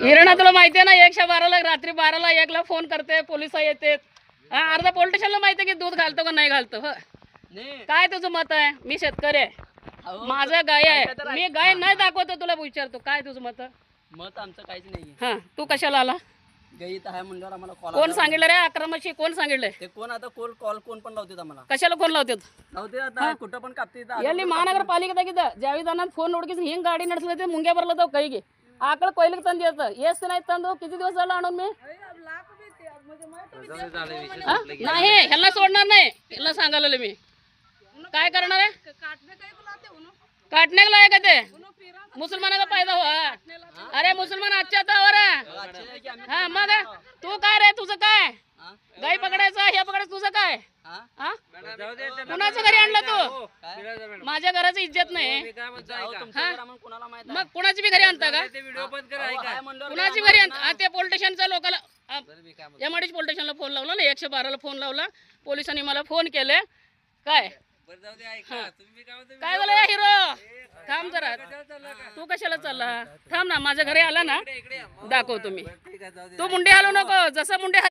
हिरणा तुला माहिती आहे ना 112ला रात्री 12ला 1ला फोन करते पोलिस येते अर्धा पोलीस स्टेशनला माहिती आहे की दूध घालतो का नाही घालतो काय तुझं मत आहे मी शेतकरी आहे माझं गाय आहे मी गाय नाही दाखवतो तुला विचारतो काय तुझं मत आमचं काहीच नाही हा तू कशाला आला गाई तर आहे म्हणल्यावर आम्हाला कॉल कोण सांगितलं रे आक्रमशी कोण सांगितलंय ते कोण आता कॉल कोण पण लावतात आम्हाला कशाला कोण लावतात आता कुठं पण कापते ಎಲ್ಲಿ ಮಹಾನಗರಪಾಲಿಕೆದಾಗಿದ್ದ ಜಾವಿದಾನ ಫೋನ್ ನೋಡ್ಕಿಸ್ ಹಿಂಗ್ ಗಾಡಿ ನಡೆಸಲೈತೆ ಮುಂಗೆ ಬರ್ಲತ್ತವ ಕೈಗೆ ಆಕಳ ಕೊಯ್ಲಿಗೆ ತಂದಿರ್ತ ಎಷ್ಟು ದಿನ ಆಯ್ತು ತಂದು किती दिवस झाला आणून मी नाही ह्याला सोडणार नाही ह्याला सांगायला मी काय करणार आहे काटने लायक आहे ते मुसलमानाचा फायदा हुआ अरे मुसलमान अच्छा था और हा मग तू काय रे तुझं काय गाई पकडायचं हे पकडायचं तुझं काय कुणाच्या घरी आणलं तू माझ्या घराची इज्जत नाही मग कुणाची बी घरी आणता का कुणाची घरी आणता ते पोलीस स्टेशनच्या लोकांना एमआयडीसी पोलीस स्टेशनला फोन लावला ना 112ला फोन लावला पोलिसांनी मला फोन केले काय काय झालं हिरो थांब जरा तू कशाला चालला थांब ना माझ्या घरी आला ना दाखवतो मी तू मुंडे हलवू नको जसं मुंडे